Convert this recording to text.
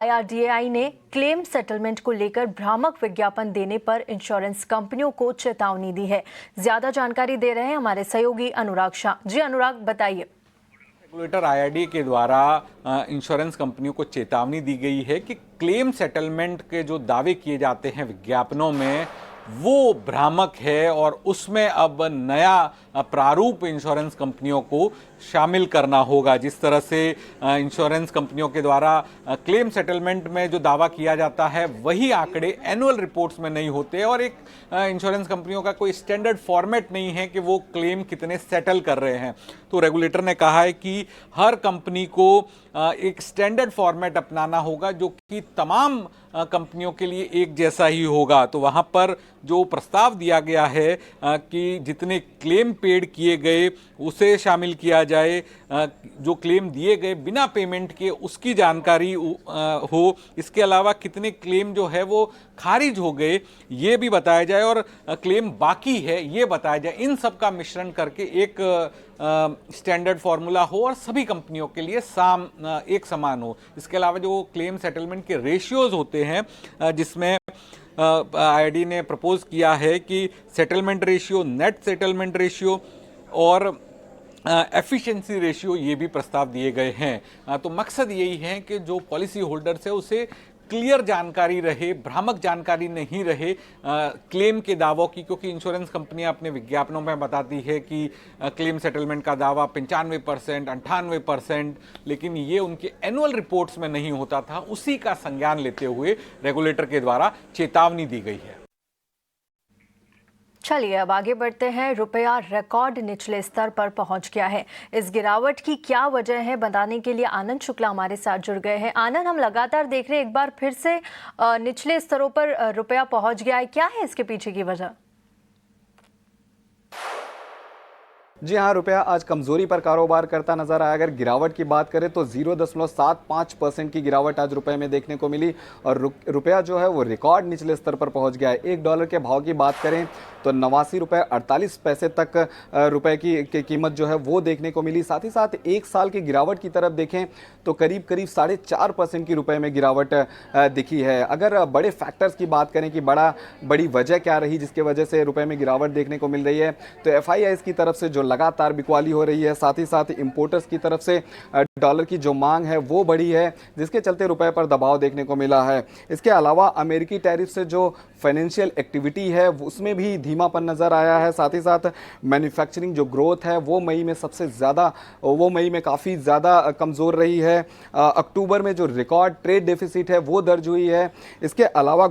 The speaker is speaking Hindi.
IRDAI ने क्लेम सेटलमेंट को लेकर भ्रामक विज्ञापन देने पर इंश्योरेंस कंपनियों को चेतावनी दी है। ज्यादा जानकारी दे रहे हैं हमारे सहयोगी अनुराग शाह। जी अनुराग, बताइए। रेगुलेटर IRDAI के द्वारा इंश्योरेंस कंपनियों को चेतावनी दी गई है कि क्लेम सेटलमेंट के जो दावे किए जाते हैं विज्ञापनों में वो भ्रामक है और उसमें अब नया प्रारूप इंश्योरेंस कंपनियों को शामिल करना होगा। जिस तरह से इंश्योरेंस कंपनियों के द्वारा क्लेम सेटलमेंट में जो दावा किया जाता है वही आंकड़े एनुअल रिपोर्ट्स में नहीं होते और एक इंश्योरेंस कंपनियों का कोई स्टैंडर्ड फॉर्मेट नहीं है कि वो क्लेम कितने सेटल कर रहे हैं। तो रेगुलेटर ने कहा है कि हर कंपनी को एक स्टैंडर्ड फॉर्मेट अपनाना होगा जो कि तमाम कंपनियों के लिए एक जैसा ही होगा। तो वहाँ पर जो प्रस्ताव दिया गया है कि जितने क्लेम पेड किए गए उसे शामिल किया जाए, जो क्लेम दिए गए बिना पेमेंट के उसकी जानकारी हो, इसके अलावा कितने क्लेम जो है वो खारिज हो गए ये भी बताया जाए और क्लेम बाकी है ये बताया जाए। इन सब का मिश्रण करके एक स्टैंडर्ड फॉर्मूला हो और सभी कंपनियों के लिए एक समान हो। इसके अलावा जो क्लेम सेटलमेंट के रेशियोज होते हैं जिसमें IRDAI ने प्रपोज किया है कि settlement ratio, net settlement ratio और एफिशिएंसी रेशियो ये भी प्रस्ताव दिए गए हैं। तो मकसद यही है कि जो पॉलिसी होल्डर्स है उसे क्लियर जानकारी रहे, भ्रामक जानकारी नहीं रहे क्लेम के दावों की, क्योंकि इंश्योरेंस कंपनियां अपने विज्ञापनों में बताती है कि क्लेम सेटलमेंट का दावा 95%, 98%, लेकिन ये उनके एनुअल रिपोर्ट्स में नहीं होता था। उसी का संज्ञान लेते हुए रेगुलेटर के द्वारा चेतावनी दी गई है। चलिए अब आगे बढ़ते हैं। रुपया रिकॉर्ड निचले स्तर पर पहुंच गया है। इस गिरावट की क्या वजह है, बताने के लिए आनंद शुक्ला हमारे साथ जुड़ गए हैं। आनंद, हम लगातार देख रहे हैं एक बार फिर से निचले स्तरों पर रुपया पहुंच गया है, क्या है इसके पीछे की वजह? जी हाँ, रुपया आज कमजोरी पर कारोबार करता नजर आया। अगर गिरावट की बात करें तो 0.75% की गिरावट आज रुपए में देखने को मिली और रुपया जो है वो रिकॉर्ड निचले स्तर पर पहुंच गया है। $1 के भाव की बात करें तो 89 रुपये 48 पैसे तक रुपए की कीमत जो है वो देखने को मिली। साथ ही साथ एक साल की गिरावट की तरफ देखें तो करीब 4.5% की रुपए में गिरावट दिखी है। अगर बड़े फैक्टर्स की बात करें कि बड़ी वजह क्या रही जिसकी वजह से रुपए में गिरावट देखने को मिल रही है, तो FIIs की तरफ से जो लगातार बिकवाली हो रही है, साथ ही साथ इंपोर्टर्स की तरफ से डॉलर की जो मांग है वो बढ़ी है, जिसके चलते रुपए पर दबाव देखने को मिला है। इसके अलावा अमेरिकी टैरिफ से जो फाइनेंशियल एक्टिविटी है उसमें भी धीमापन नजर आया है। साथ ही साथ मैन्युफैक्चरिंग जो ग्रोथ है वो मई में काफ़ी ज़्यादा कमज़ोर रही है। अक्टूबर में जो रिकॉर्ड ट्रेड डेफिसिट है वो दर्ज हुई है। इसके अलावा